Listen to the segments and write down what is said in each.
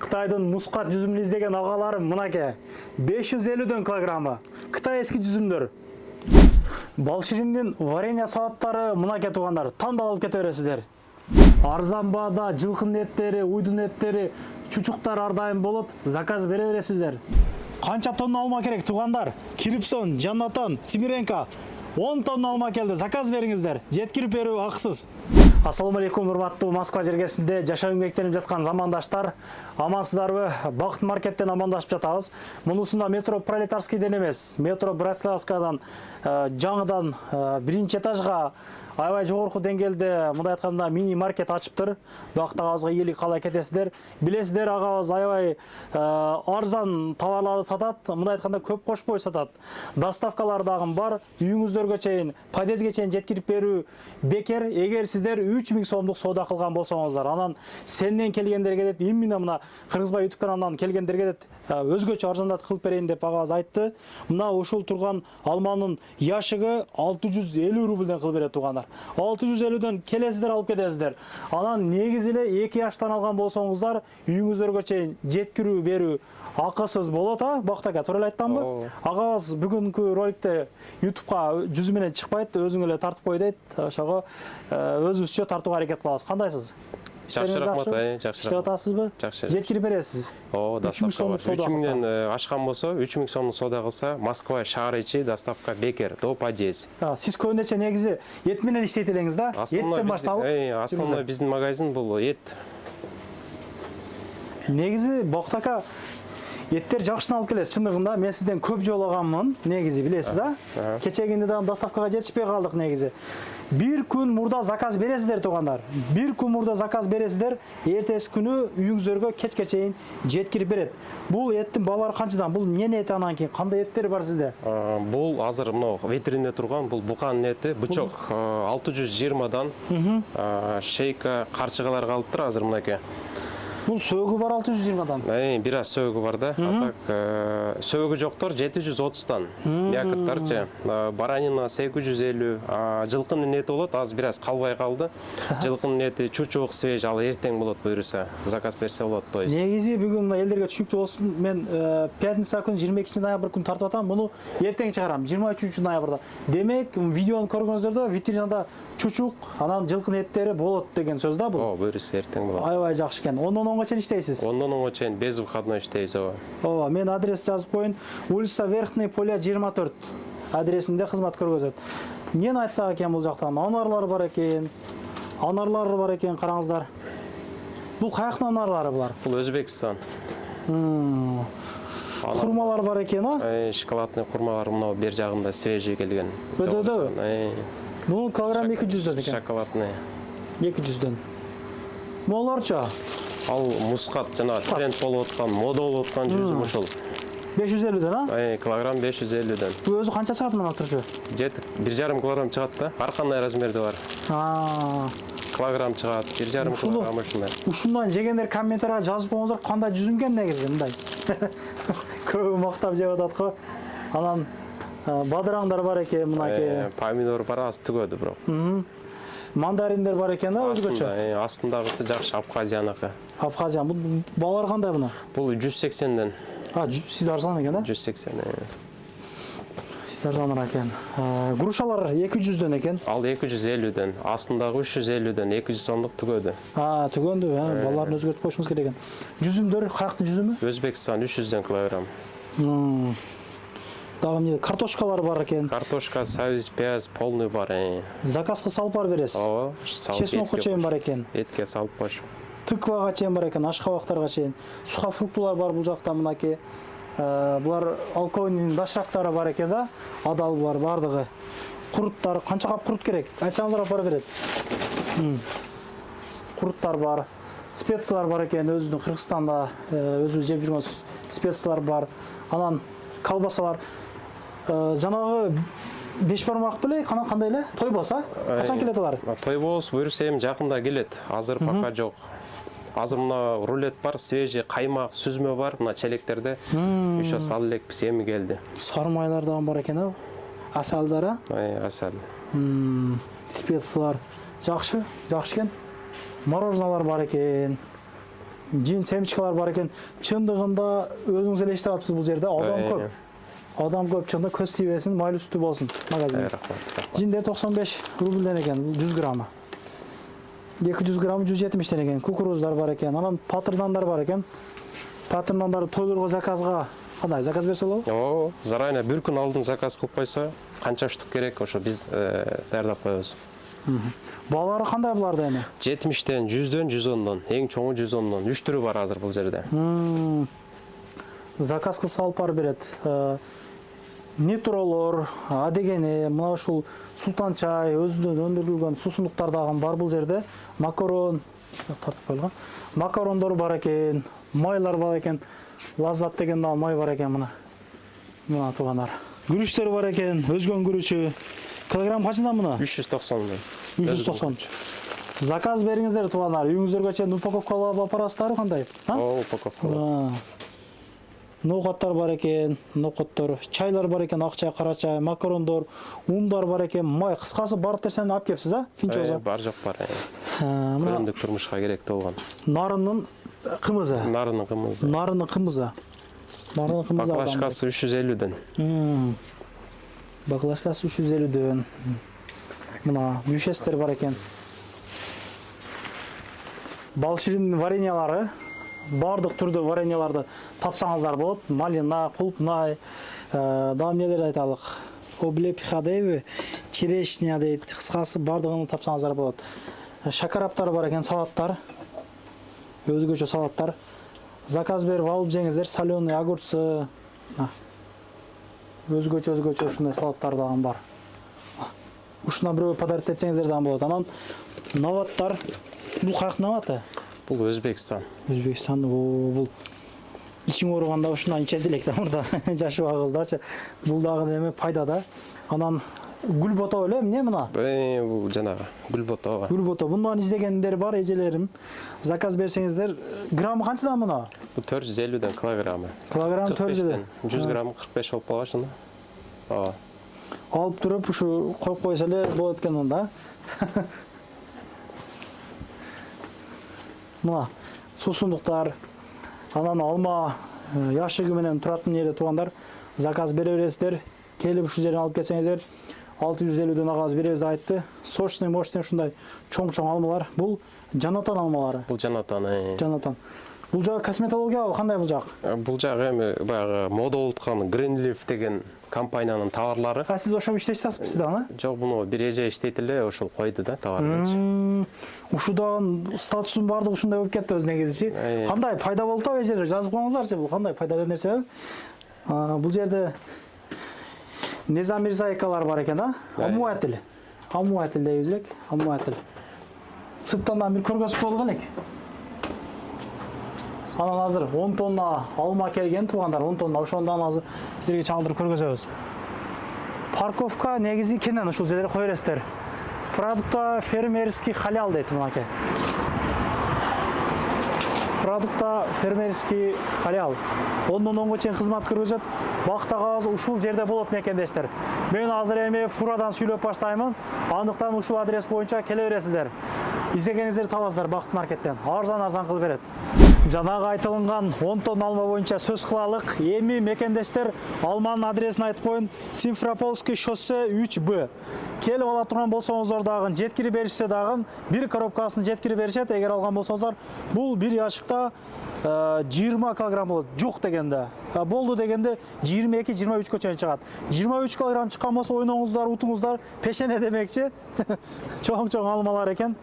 Қытайдың мускат жүзімін іздеген ағаларым мынаке 550 килограммы. Қытай ескі жүзімдер. Балшириндин варенье салаттары мынаке туғандар. Таңдап алып кете бересіздер. Арзан баада жылқының еттері, уйдун еттері, чучуктар ардайым болот. Заказ бере бересіздер. Қанша тонна алма керек туғандар? Кирипсон, Жаннатан, Симиренко 10 тонна алма келді. Заказ беріңіздер. Жеткирип берүү акысыз. Ассаламу алейкум, урматтуу Москва жергесинде жашоо эмгектенип жаткан замандаштар. Амансыздарбы? Бакыт маркеттен амандашып жатабыз. Мунусунда метро Пролетарскийден эмес, метро Братславскадан жаңыдан биринчи этажга аябай жогорку деңгээлде мындай айтканда мини маркет ачыптыр. Бактагыбызга ийгилик каалай кетесиздер. Билесиздер, агабыз аябай арзан товарларды сатат, мындай айтканда көп кошпой сатат. Доставкалар дагы бар, үйүңүздөргө чейин, подъездге чейин жеткирип берүү бекер. Эгер сиздер 3000 сомдук соода кылган болсоңуздар, анан сенден келгендерге деп именно мына Кыргызбай YouTube каналынан келгендерге деп өзгөчө арзандат кылып берейин деп агабыз айтты. Мына ушул турган алманын яшыгы 650 рубльден кылып берет тугандар. 650дөн келесиздер, алып кетесиздер. Анан негизи эле 2 жаштан алган болсоңуздар, үйүңүздөргө чейин жеткирүү берүү акысыз болот, Бактака, туура эле айттамбы? Агабыз бүгүнкү роликте YouTubeга жүзү менен чыкпайт, өзүң эле тартып кой дейт. Ошого өзүбүзчө тартууга аракет кылабыз. Кандайсыз? Жакшы рахмат, жакшы. Иштеп атасызбы? Жакшы. Жеткирип бересиз? Доставка бар. 3000ден ашкан болсо, 3000 сомдук соода кылса, Москва шаар ичи доставка бекер, до подъезд. Сиз көбүнчө негизи эт менен иштейт элеңиз да? Эттен башталып? Основной биздин магазин бул эт. Негизи Бактака еттер жакшысын алып келесиз. Чындыгында мен сизден көп жолу алганмын, негизи билесиз да? Кечегинде дагы доставкага жетишпей калдык негизи. Bir күн мурда заказ бересиздер тугандар. Bir күн мурда заказ бересиздер, эртеси күнү үйүңүздөргө кечке чейин жеткирип берет. Бул эттин баалары канчадан? Бул эмне эти анан кийин? Кандай эттер бар сизде? Бул азыр мына витринде турган, бул буканын эти, бычок 620дан шейка, карчыгалар калыптыр азыр мынакей. Бул сөөгү бар 620дан. Бир аз сөөгү бар да. Атак сөөгү жоктор 730дан. Мякыттарчы. Баранина 850, жылкынын эти болот, аз бир аз калбай калды. Жылкынын эти чучук, свеж, ал эртең болот буйруса. Заказ берсе болот, то есть. Негизи бүгүн элдерге түшүктүү болсун. Мен пятница күнү 22 ноябрь күнү тартып атам. Муну эртең чыгарам 23 ноябрда. Демек, видеону көргөнүздөрдө витринада чучук, анан жылкын эттери болот деген сөз да бул. Буйруса эртең болот. Аябай жакшы экен. 10-10 чейин иштейсиз? 10-10 чейин безвыходной иштейбиз. Мен адрес жазып коюн. Улица Верхний Поля 24 адресинде кызмат көргөзөт. Мен айтсак экен бул жактан анарлар бар экен. Анарлар бар экен, караңыздар. Бул каяктын анарлары булар? Бул Өзбекстан. Хурмалар бар экен, Шоколадный хурмалар мына бер жагында свежий келген. Өтөдө. Бул килограмм 200дөн экен. Шоколадный. 200дөн. Молорчо. Ал мускат жана тренд болуп аткан, мода болуп аткан жүзүм ушул. 550дөн, Килограмм 550дөн. Бул өзү канча чыгат мына турчу? 1,5 килограмм чыгат да. Ар кандай размерде бар. Килограмм чыгат, 1,5 килограмм ушундай. Ушундан жегендер комментарийга жазып коюңуздар, кандай жүзүм экен негизи мындай. Көп мактап жеп атат го. Анан бадыраңдар бар экен, мынакей. Помидор бар, аз түгөдү бирок. Мандариндер бар экен, өзгөчө. Астындагысы жакшы, Абхазияныкы. Абхазия. Бул баалар кандай буну? Бул 180ден. Сиз арзан экен да? 180. Сиз арзан экен. Грушалар 200дөн экен. Ал 250ден. Астындагы 350ден, 200 сомдук түгөдү. Түгөндү, бааларын өзгөртүп коюшуңуз керек экен. Жүзүмдөр каяктын жүзүмү? Өзбекстан 300ден килограмм. Дагы эмне картошкалар бар экен. Картошка, соус, пияз полный бар. Заказга салып бар бересиз? Чеснокко чейин бар экен. Этке салып кош. Тыквага чейин бар экен, ашкабактарга чейин. Сухофруктулар бар бул жакта мынакей. Булар алкоголдун дашрактары бар экен да. Адал бар бардыгы. Куруттар, канча кап курут керек? Айтсаңыздар алып бара берет. Куруттар бар. Специялар бар экен, өзүнүн Кыргызстанда өзүбүз жеп жүргөн специялар бар. Анан колбасалар. Жанагы 5 бармак беле, кандай эле? Тойбос, Качан келет алар? Тойбос буйруса эми жакында келет. Азыр пока жок. Азыр мына рулет бар, свежий, каймак, сүзмө бар, мына челектерде. Еще сал элекпиз, эми келди. Сармайлар дагы бар экен, асалдар, Асал. Специялар. Жакшы экен. Мороженалар бар экен. жин семечкалар бар экен. Чындыгында өзүңүз эле иштеп атыпсыз бул жерде. Адам көп. Адам көп, чында көз тийбесин, майлы сүтү болсун магазинибиз. Жиндер 95 рубльден екен 100 граммы. 200 граммы 170 екен. Кукуруздар бар екен. Анан патырнандар бар екен. Патырнандар тойлорго заказга кандай заказ берсе болобу? О, заранее бир күн алдын заказ кылып койсо, канча штук керек, ошо биз даярдап коебуз. Баалары кандай буларда эми? 70тен, 100дөн, 110дон, эң чоңу 110дон. 3 түрү бар азыр бул жерде. Заказ кылса алып барып берет. Нитролор, адегени, мына ушул султан чай, өзүнөн өндүрүлгөн суусундуктар дагы бар бул жерде. Макарон тартып коюлган. Макарондор бар экен, майлар бар экен. Лаззат деген да май бар экен мына. Мына туугандар. Күрүчтөр бар экен, өзгөн күрүчү. Килограмм качандан мына? 390 дон. 390. Заказ бериңиздер туугандар. Үйүңүздөргө чейин упаковкалап алып барасыздарбы кандай? О, упаковка. Ноқаттар бар екен, ноқаттар, чайлар бар екен, ақ чай, қара чай, макарондор, ундар бар екен, май, қысқасы барлық нәрсені алып келіпсіз, а? Финчоза. Бар жоқ бар. Көрімдік тұрмышқа керекті болған. Нарынның қымызы. Нарының қымызы. Нарының қымызы. Нарының қымызы. Баклажкасы 350-ден. Баклажкасы 350-ден. Мына бюшестер бар екен. Балширин вареньялары. Бардық түрді вареньяларды тапсаңыздар болот. Малина, кулпнай, дагы эмнелер айталык. Облепиха дейби, черешня дейт. Кыскасы бардыгын тапсаңыздар болот. Шакараптар бар экен, салаттар. Өзгөчө салаттар. Заказ берип алып жеңиздер, соленый огурцы. Өзгөчө ушундай салаттар дагы бар. Ушундан бирөө подарить этсеңиздер дагы болот. Анан наваттар. Бул каяк наваты? Бұл Өзбекстан. Өзбекстан, бұл ичиң ооруганда ушундан ичет элек да мурда жашоо агыздачы. Бул дагы неме пайда да. Анан гүлбото эле эмне мына? Бул жанагы гүлбото. Гүлбото. Бундан издегендер бар, эжелерим. Заказ берсеңиздер, граммы канчадан мына? Бул 450ден килограммы. Килограмм 450. 100 грамм 45 болуп калган ошондо. Алып туруп ушу коюп койсо эле болот экен анда. Мына суусундуктар, анан алма яшыгы менен туратын эле туугандар, заказ бере бересиздер. Келип ушу жерден алып кетсеңиздер, 650ден агаз беребиз айтты. Сочный, мощный ушундай чоң-чоң алмалар. Бул Жанатан алмалары. Бул Жанатан. Жанатан. Бул жагы косметология кандай бул жак? Бул жагы эми баягы мода болуп аткан Greenleaf деген компаниянын товарлары. Сиз ошо иштешип атасызбы да? Жок, буну бир эже иштейт эле, ошол койду да товарды. Ушудан статусун бардыгы ушундай болуп кетти өз негизичи. Кандай пайда болду да эжелер жазып коюңуздарчы, бул кандай пайдалуу нерсе? Бул жерде незамерзайкалар бар экен, да? Омыватель. Омыватель дейбиз элек, омыватель. Сырттан бир көргөзүп коелук элек. Анан азыр 10 тонна алма келген туугандар, 10 тонна ошондон азыр силерге чагылдырып көргөзөбүз. Парковка негизи кенен ушул жерлерге кое бересиздер. Продукта фермерский халал дейт мынакей. Продукта фермерский халал. 10дон 10го чейин кызмат көргөзөт. Бактагы ушул жерде болот мекендештер. Мен азыр эми фурадан сүйлөп баштаймын. Андыктан ушул адрес боюнча келе бересиздер. Издегениңиздерди табасыздар Бакыт маркеттен. Арзан кылып берет. Жанагы айтылган 10 тонна алма боюнча сөз кылалык. Эми мекендештер алманын адресин айтып коюн. Симферопольский шоссе 3Б. Келип ала турган болсоңуздар дагы жеткирип беришсе дагы бир коробкасын жеткирип беришет. Эгер алган болсоңуздар, бул бир яшыкта 20 килограмм болот. Жок дегенде. Болду дегенде 22-23 чейин чыгат. 23 килограмм чыккан болсо ойноңуздар, утуңуздар, пешене демекчи. Чоң-чоң алмалар экен.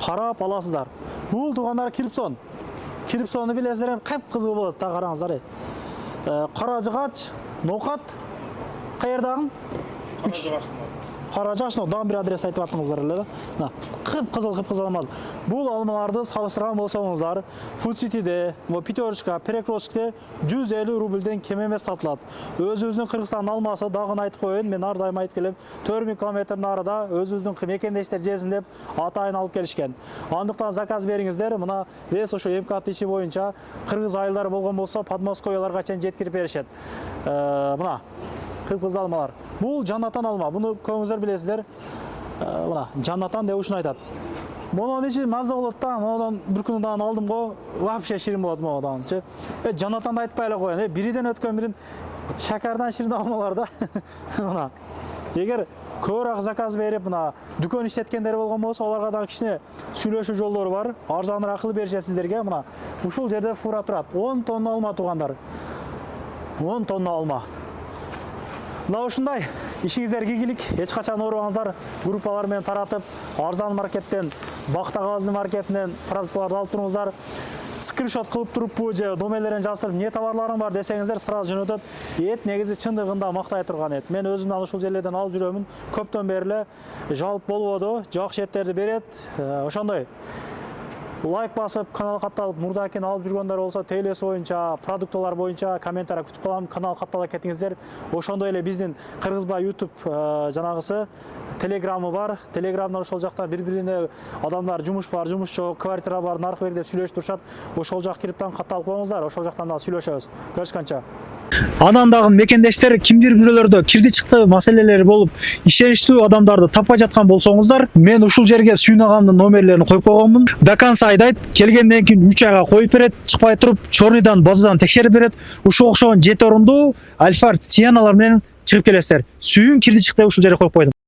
Карап аласыздар. Бул туугандар кирпсон. Кирпсону билесиздер, кып-кызыл болот, та караңыздар. Кара жыгач, нокат каердагы? Кара жыгач, дагы бир адрес айтып аттыңыздар эле да. Кып-кызыл алма. Бул алмаларды салыштырган болсоңуздар, Food City'de, Пятерочка, Перекрестик'te 150 рубльден кем эмес сатылат. Өзүбүздүн Кыргызстандын алмасы дагы айтып коеюн, мен ар дайым айтып келем, 4000 км нарыда өзүбүздүн мекендештер жезин деп атайын алып келишкен. Андыктан заказ бериңиздер, мына вес ошо МК иши боюнча кыргыз айылдары болгон болсо Подмосковьяларга чейин жеткирип беришет. Мына кып-кызыл алмалар. Бул Жанатан алма. Буну көңүздөр билесиздер. Мына Жанатан деп ушуну айтат. Монун ичи маза болот да. Монун бир күнү дагы алдым го. Вообще ширин болот монуданчы. Жанатан айтпай эле коеюн. Бириден өткөн бирин шакардан ширин алмалар да. Мына. Эгер көбүрөөк заказ берип, мына дүкөн иштеткендер болгон болсо, аларга дагы кичине сүйлөшүү жолдору бар. Арзаныраак кылып беришет сиздерге. Мына ушул жерде фура турат. 10 тонна алма туугандар. 10 тонна алма. Мына ушундай ишиңиздерге ийгилик. Эч качан оорубаңыздар. Группалар менен таратып, арзан маркеттен, Бакта Газы маркетинен продуктларды алып туруңуздар. Скриншот кылып туруппу же номерлерин жазып эмне товарларың бар десеңиздер сразу жөнөтөт. Эт негизи чындыгында мактай турган эт. Мен өзүм ушул жерлерден алып жүрөмүн. Көптөн бери эле жалп болбоду. Жакшы эттерди берет. Ошондой. Лайк басып, канал катталып, мурдакин алып жүргөндөр болсо, тейлес боюнча, продуктолор боюнча комментарий күтүп калам. Канал каттала кетиңиздер. Ошондой эле биздин Кыргызбай YouTube жанагысы Телеграмы бар. Телеграмдан ошол жакта бири-бирине адамдар жумуш бар, жумуш жок, квартира бар, нарк бер деп сүйлөшүп турушат. Ошол жак кириптен катталып коюңуздар. Ошол жактан да сүйлөшөбүз. Көрүшкөнчө. Анан дагы мекендештер кимдир бирөөлөрдө кирди чыкты маселелери болуп, ишеничтүү адамдарды таппай жаткан болсоңуздар, мен ушул жерге сүйнагандын номерлерин коюп койгонмун. До конца айдайт, келгенден кийин 3 айга коюп берет, чыкпай туруп, чорныйдан базадан текшерип берет. Ушул окшогон 7 орунду Альфард Сианалар менен чыгып келесиздер. Сүйүн кирди чыкты ушул жерге коюп койдум.